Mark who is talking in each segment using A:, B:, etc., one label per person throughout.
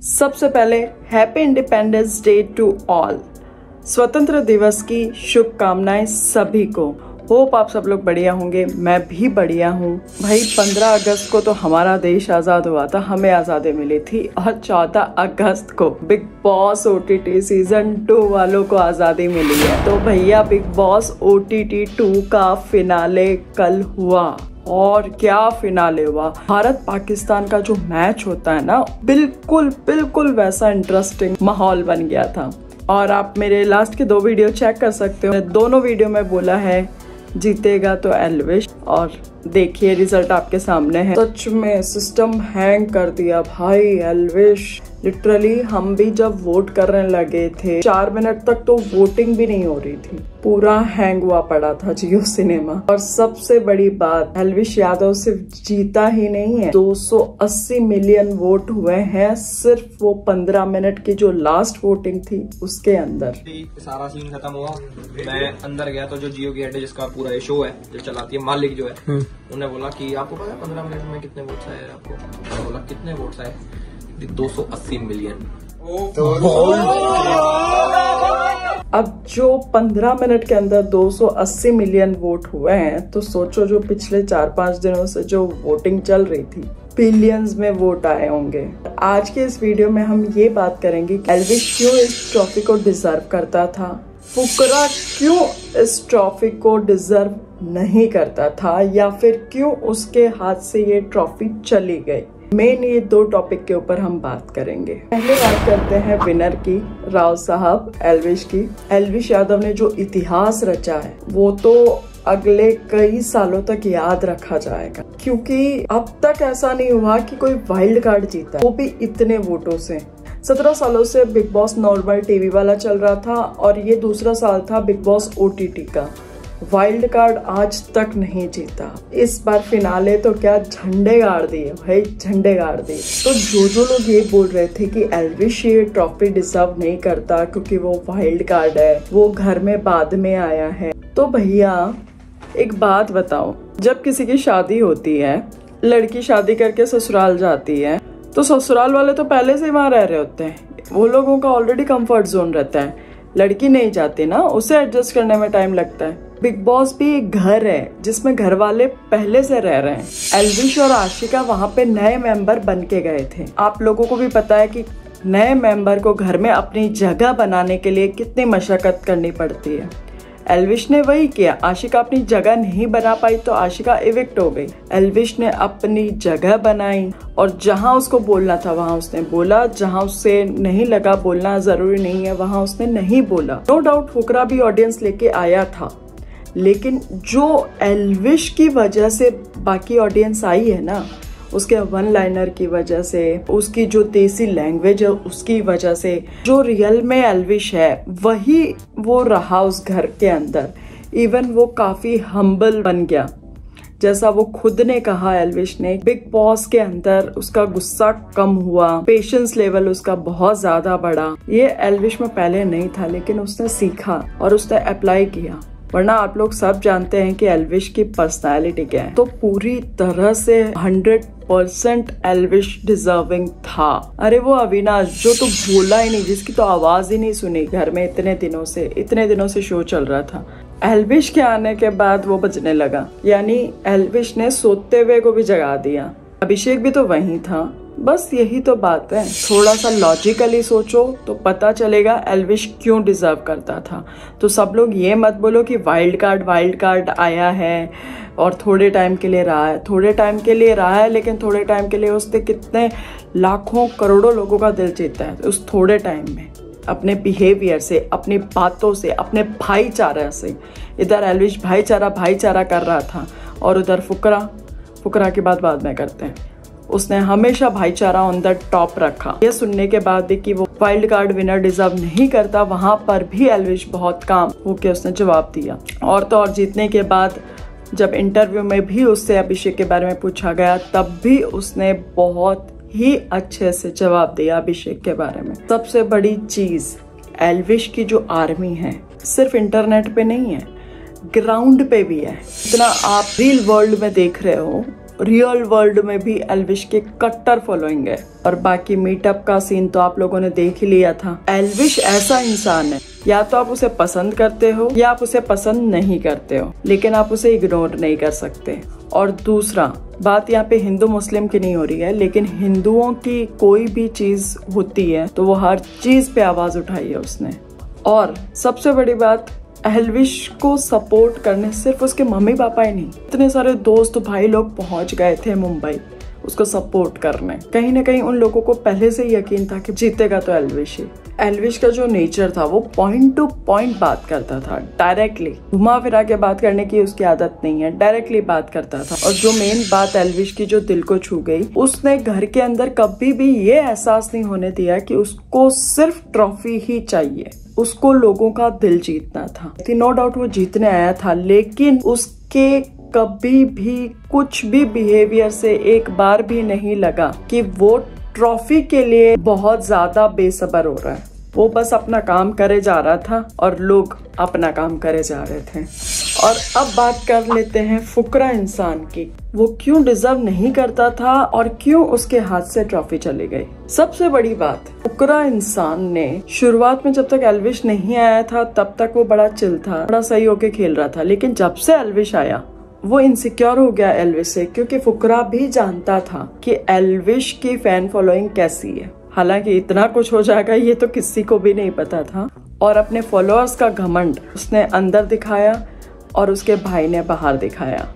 A: सबसे पहले happy Independence Day to all. स्वतंत्र दिवस की शुभकामनाएं सभी को। होप आप सब लोग बढ़िया होंगे, मैं भी बढ़िया हूँ। भाई 15 अगस्त को तो हमारा देश आजाद हुआ था, हमें आजादी मिली थी, और 14 अगस्त को बिग बॉस OTT सीजन 2 वालों को आजादी मिली है। तो भैया बिग बॉस OTT 2 का फिनाले कल हुआ, और क्या फिनाले हुआ। भारत पाकिस्तान का जो मैच होता है ना, बिल्कुल वैसा इंटरेस्टिंग माहौल बन गया था। और आप मेरे लास्ट के 2 वीडियो चेक कर सकते हो। दोनों वीडियो में बोला है जीतेगा तो एल्विश, और देखिए रिजल्ट आपके सामने है। सच में सिस्टम हैंग कर दिया भाई एल्विश। लिटरली हम भी जब वोट करने लगे थे 4 मिनट तक तो वोटिंग भी नहीं हो रही थी, पूरा हैंग हुआ पड़ा था जियो सिनेमा। और सबसे बड़ी बात, एल्विश यादव सिर्फ जीता ही नहीं है, 280 मिलियन वोट हुए हैं सिर्फ वो 15 मिनट की जो लास्ट वोटिंग थी उसके अंदर।
B: सारा सीन खत्म हुआ, मैं अंदर गया तो जो जियो की हेड है, जिसका पूरा ये शो है, जो चलाती है, मालिक जो है, उन्हें बोला कि आपको पता है 15 मिनट में कितने वोट्स आए आपको? बोला कितने वोट्स आए? 280 मिलियन।
A: अब जो 15 मिनट के अंदर 280 मिलियन वोट हुए हैं, तो सोचो जो पिछले 4-5 दिनों से जो वोटिंग चल रही थी, बिलियंस में वोट आए होंगे। आज के इस वीडियो में हम ये बात करेंगे कि एल्विश क्यों इस ट्रॉफी को डिजर्व करता था, फुकरा क्यों इस ट्रॉफी को डिजर्व नहीं करता था, या फिर क्यों उसके हाथ से ये ट्रॉफी चली गई। मेन ये 2 टॉपिक के ऊपर हम बात करेंगे। पहले बात करते हैं विनर की, राव साहब एल्विश की। एल्विश यादव ने जो इतिहास रचा है वो तो अगले कई सालों तक याद रखा जाएगा, क्योंकि अब तक ऐसा नहीं हुआ कि कोई वाइल्ड कार्ड जीता, वो भी इतने वोटों से। 17 सालों से बिग बॉस नॉर्मल टीवी वाला चल रहा था, और ये दूसरा साल था बिग बॉस OTT का। वाइल्ड कार्ड आज तक नहीं जीता। इस बार फिनाले तो क्या झंडे गाड़ दिए भाई, झंडे गाड़ दिए। तो जो लोग ये बोल रहे थे कि एल्विश ये ट्रॉफी डिजर्व नहीं करता क्योंकि वो वाइल्ड कार्ड है, वो घर में बाद में आया है, तो भैया एक बात बताओ, जब किसी की शादी होती है, लड़की शादी करके ससुराल जाती है, तो ससुराल वाले तो पहले से वहां रह रहे होते हैं, वो लोगों का ऑलरेडी कंफर्ट जोन रहता है। लड़की नहीं जाती ना, उसे एडजस्ट करने में टाइम लगता है। बिग बॉस भी एक घर है जिसमें घर वाले पहले से रह रहे हैं। एल्विश और आशिका वहां पे नए मेंबर बन के गए थे। आप लोगों को भी पता है कि नए मेंबर को घर में अपनी जगह बनाने के लिए कितनी मशक्कत करनी पड़ती है। एल्विश ने वही किया। आशिका अपनी जगह नहीं बना पाई तो आशिका इविक्ट हो गई। एल्विश ने अपनी जगह बनाई, और जहां उसको बोलना था वहां उसने बोला, जहां उसे नहीं लगा बोलना जरूरी नहीं है वहां उसने नहीं बोला। नो डाउट फुकरा भी ऑडियंस लेके आया था, लेकिन जो एल्विश की वजह से बाकी ऑडियंस आई है ना, उसके 1 लाइनर की वजह से, उसकी जो देसी लैंग्वेज है उसकी वजह से, जो रियल में एल्विश है वही वो रहा उस घर के अंदर। इवन वो काफी हम्बल बन गया, जैसा वो खुद ने कहा। एल्विश ने बिग बॉस के अंदर उसका गुस्सा कम हुआ, पेशेंस लेवल उसका बहुत ज्यादा बढ़ा। ये एल्विश में पहले नहीं था, लेकिन उसने सीखा और उसने अप्लाई किया। वरना आप लोग सब जानते हैं कि एल्विश की पर्सनालिटी क्या है। तो पूरी तरह से 100% एल्विश डिजर्विंग था। अरे वो अविनाश जो तो बोला ही नहीं, जिसकी तो आवाज ही नहीं सुनी घर में इतने दिनों से शो चल रहा था, एल्विश के आने के बाद वो बजने लगा। यानी एल्विश ने सोते हुए को भी जगा दिया। अभिषेक भी तो वहीं था। बस यही तो बात है। थोड़ा सा लॉजिकली सोचो तो पता चलेगा एल्विश क्यों डिजर्व करता था। तो सब लोग ये मत बोलो कि वाइल्ड कार्ड आया है और थोड़े टाइम के लिए रहा है। थोड़े टाइम के लिए रहा है, लेकिन थोड़े टाइम के लिए उसने कितने लाखों करोड़ों लोगों का दिल जीता है उस थोड़े टाइम में, अपने बिहेवियर से, अपनी बातों से, अपने भाईचारा से। इधर एल्विश भाईचारा कर रहा था, और उधर फुकरा की बात बाद में करते हैं। उसने हमेशा भाईचारा ऑन द टॉप रखा। ये सुनने के बाद भी कि वो वाइल्ड कार्ड विनर डिजर्व नहीं करता, वहां पर भी एल्विश बहुत काम होके उसने जवाब दिया। और तो और जीतने के बाद जब इंटरव्यू में भी उससे अभिषेक के बारे में पूछा गया, तब भी उसने बहुत ही अच्छे से जवाब दिया अभिषेक के बारे में। सबसे बड़ी चीज, एल्विश की जो आर्मी है सिर्फ इंटरनेट पे नहीं है, ग्राउंड पे भी है। इतना आप रियल वर्ल्ड में देख रहे हो रियल वर्ल्ड में भी एल्विश के कट्टर फॉलोइंग है। और बाकी मीटअप का सीन तो आप लोगों ने देख ही लिया था। एल्विश ऐसा इंसान है, या तो आप उसे पसंद करते हो या आप उसे पसंद नहीं करते हो, लेकिन आप उसे इग्नोर नहीं कर सकते। और दूसरा बात यहाँ पे हिंदू मुस्लिम की नहीं हो रही है, लेकिन हिंदुओं की कोई भी चीज होती है तो वो हर चीज पे आवाज उठाई है उसने। और सबसे बड़ी बात, एल्विश को सपोर्ट करने सिर्फ उसके मम्मी पापा ही नहीं, इतने सारे दोस्त भाई लोग पहुंच गए थे मुंबई उसको सपोर्ट करने। कहीं ना कहीं उन लोगों को पहले से यकीन था कि जीतेगा तो एल्विश ही। एल्विश का जो नेचर था वो पॉइंट टू पॉइंट बात करता था, डायरेक्टली, घुमा फिरा के बात करने की उसकी आदत नहीं है, डायरेक्टली बात करता था। और जो मेन बात एल्विश की जो दिल को छू गई, उसने घर के अंदर कभी भी ये एहसास नहीं होने दिया कि उसको सिर्फ ट्रॉफी ही चाहिए, उसको लोगों का दिल जीतना था। नो डाउट वो जीतने आया था, लेकिन उसके कभी भी कुछ भी बिहेवियर से एक बार भी नहीं लगा कि वो ट्रॉफी के लिए बहुत ज्यादा बेसब्र हो रहा है। वो बस अपना काम करे जा रहा था और लोग अपना काम करे जा रहे थे। और अब बात कर लेते हैं फुकरा इंसान की। वो क्यों डिजर्व नहीं करता था और क्यों उसके हाथ से ट्रॉफी चली गई। सबसे बड़ी बात, फुकरा इंसान ने शुरुआत में जब तक एल्विश नहीं आया था तब तक वो बड़ा चिल था, बड़ा सही होके खेल रहा था। लेकिन जब से एल्विश आया वो इनसिक्योर हो गया एल्विश से, क्योंकि फुकरा भी जानता था कि एल्विश की फैन फॉलोइंग कैसी है। हालांकि इतना कुछ हो जाएगा ये तो किसी को भी नहीं पता था। और अपने फॉलोअर्स का घमंड उसने अंदर दिखाया और उसके भाई ने बाहर दिखाया।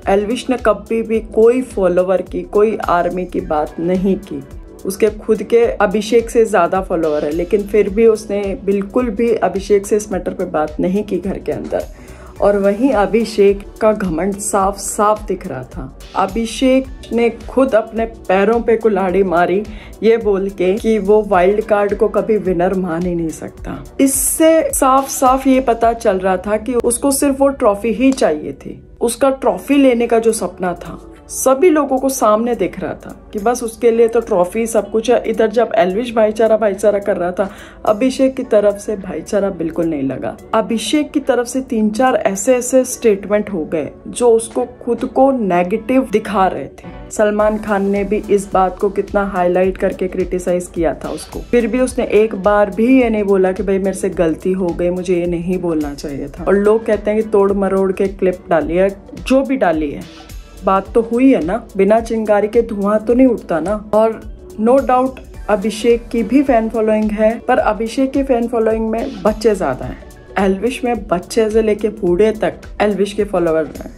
A: एल्विश ने कभी भी कोई फॉलोवर की, कोई आर्मी की बात नहीं की। उसके खुद के अभिषेक से ज्यादा फॉलोवर है, लेकिन फिर भी उसने बिल्कुल भी अभिषेक से इस मैटर पे बात नहीं की घर के अंदर। और वहीं अभिषेक का घमंड साफ साफ दिख रहा था। अभिषेक ने खुद अपने पैरों पे कुल्हाड़ी मारी ये बोल के कि वो वाइल्ड कार्ड को कभी विनर मान ही नहीं सकता। इससे साफ साफ ये पता चल रहा था कि उसको सिर्फ वो ट्रॉफी ही चाहिए थी। उसका ट्रॉफी लेने का जो सपना था सभी लोगों को सामने दिख रहा था कि बस उसके लिए तो ट्रॉफी सब कुछ है। इधर जब एल्विश भाईचारा कर रहा था, अभिषेक की तरफ से भाईचारा बिल्कुल नहीं लगा। अभिषेक की तरफ से 3-4 ऐसे स्टेटमेंट हो गए जो उसको खुद को नेगेटिव दिखा रहे थे। सलमान खान ने भी इस बात को कितना हाईलाइट करके क्रिटिसाइज किया था उसको, फिर भी उसने एक बार भी ये नहीं बोला कि भाई मेरे से गलती हो गई, मुझे ये नहीं बोलना चाहिए था। और लोग कहते हैं कि तोड़ मरोड़ के क्लिप डाली है, जो भी डाली है बात तो हुई है ना, बिना चिंगारी के धुआं तो नहीं उठता ना। और नो डाउट अभिषेक की भी फैन फॉलोइंग है, पर अभिषेक की फैन फॉलोइंग में बच्चे ज्यादा हैं। एल्विश में बच्चे से लेके बूढ़े तक एल्विश के फॉलोअर हैं।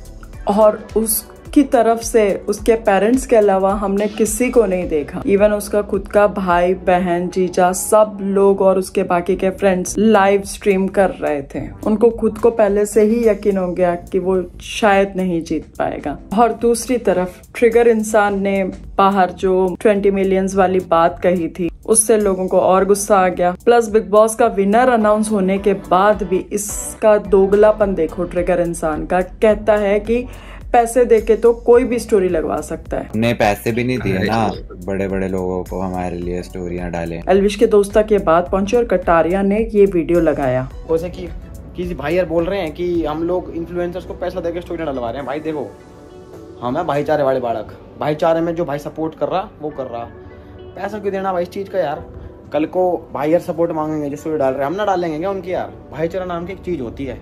A: और उसकी तरफ से उसके पेरेंट्स के अलावा हमने किसी को नहीं देखा। इवन उसका खुद का भाई बहन जीजा सब लोग और उसके बाकी के फ्रेंड्स लाइव स्ट्रीम कर रहे थे। उनको खुद को पहले से ही यकीन हो गया कि वो शायद नहीं जीत पाएगा। और दूसरी तरफ ट्रिगर इंसान ने बाहर जो 20 मिलियंस वाली बात कही थी उससे लोगों को और गुस्सा आ गया। प्लस बिग बॉस का विनर अनाउंस होने के बाद भी इसका दोगलापन देखो। ट्रिगर इंसान का कहता है कि पैसे देके तो कोई भी स्टोरी लगवा सकता है।
C: ने पैसे भी नहीं दिए ना बड़े बड़े लोगों को हमारे लिए स्टोरियां डाले।
A: एल्विश के दोस्त तक ये बात पहुंची और कटारिया ने ये वीडियो लगाया।
D: जैसे कि किसी भाई यार बोल रहे हैं कि हम लोग इन्फ्लुएंसर्स को पैसा देके स्टोरी डलवा रहे हैं। भाई देखो, हम है भाईचारे वाले बालक, भाईचारे में जो भाई सपोर्ट कर रहा वो कर रहा। पैसा क्यों देना भाई इस चीज का यार। कल को भाई यार सपोर्ट मांगेंगे जो स्टोरी डाल रहे हैं, हम ना डालेंगे क्या उनकी यार। भाईचारा नाम की एक चीज होती है।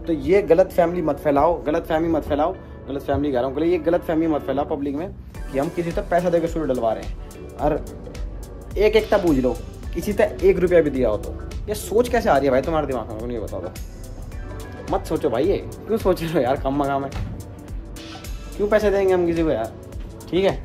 D: तो ये गलत फैमिली मत फैलाओ, गलत फैमिली कह रहा हूँ, ये गलत फैमिली मत फैलाओ पब्लिक में कि हम किसी तक पैसा देकर स्टोरी डलवा रहे हैं। और एक एकता पूछ लो, किसी तक 1 रुपया भी दिया हो तो ये सोच कैसे आ रही है भाई तुम्हारे दिमाग में, नहीं बता दो। मत सोचो भाई, ये क्यों सोच रहे हो यार, कम मकाम है, क्यों पैसे देंगे हम किसी को यार। ठीक है,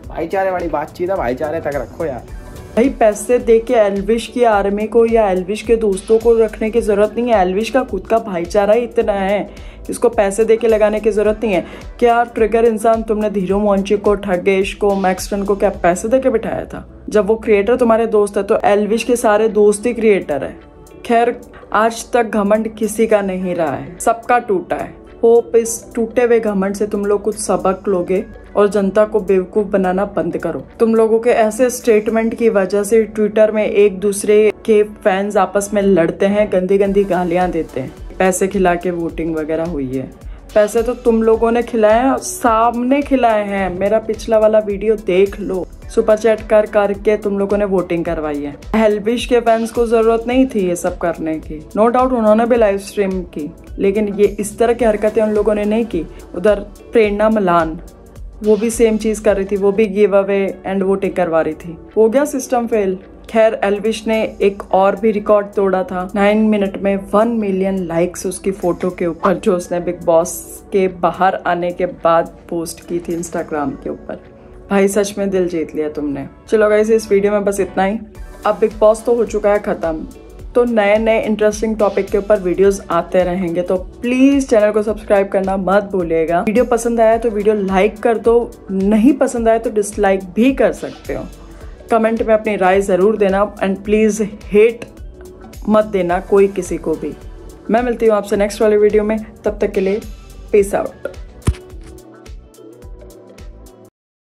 D: भाईचारे वाली बातचीत है, भाईचारे तक रखो यार।
A: भाई पैसे दे के एल्विश की आर्मी को या एल्विश के दोस्तों को रखने की जरूरत नहीं है। एल्विश का खुद का भाईचारा ही इतना है, इसको पैसे दे के लगाने की जरूरत नहीं है। क्या ट्रिगर इंसान तुमने धीरू मोंची को, ठगेश को, मैक्सटन को क्या पैसे दे के बिठाया था? जब वो क्रिएटर तुम्हारे दोस्त है तो एल्विश के सारे दोस्त ही क्रिएटर है। खैर आज तक घमंड किसी का नहीं रहा है, सबका टूटा है। होप इस टूटे हुए घमंड से तुम लोग कुछ सबक लोगे और जनता को बेवकूफ बनाना बंद करो। तुम लोगों के ऐसे स्टेटमेंट की वजह से ट्विटर में एक दूसरे के फैंस आपस में लड़ते हैं, गंदी गंदी गालियां देते हैं। पैसे खिला के वोटिंग वगैरह हुई है पैसे तो तुम लोगों ने खिलाए हैं, सामने खिलाए हैं। मेरा पिछला वाला वीडियो देख लो, सुपर चैट कर करके तुम लोगों ने वोटिंग करवाई है। एल्विश के फैंस को जरूरत नहीं थी ये सब करने की, नो डाउट उन्होंने भी लाइव स्ट्रीम की, लेकिन ये इस तरह की हरकतें उन लोगों ने नहीं की। उधर प्रेरणा मलान वो भी सेम चीज कर रही थी, वो भी गिव अवे एंड वोटिंग करवा रही थी। हो गया सिस्टम फेल। खैर एल्विश ने एक और भी रिकॉर्ड तोड़ा था, 9 मिनट में 1 मिलियन लाइक्स उसकी फोटो के ऊपर, जो उसने बिग बॉस के बाहर आने के बाद पोस्ट की थी इंस्टाग्राम के ऊपर। भाई सच में दिल जीत लिया तुमने। चलो गाइस, इस वीडियो में बस इतना ही। अब बिग बॉस तो हो चुका है खत्म, तो नए नए इंटरेस्टिंग टॉपिक के ऊपर वीडियोस आते रहेंगे, तो प्लीज चैनल को सब्सक्राइब करना मत भूलिएगा। वीडियो पसंद आया तो वीडियो लाइक कर दो, नहीं पसंद आया तो डिसलाइक भी कर सकते हो। कमेंट में अपनी राय जरूर देना एंड प्लीज हेट मत देना कोई किसी को भी। मैं मिलती हूँ आपसे नेक्स्ट वाले वीडियो में, तब तक के लिए पीस आउट।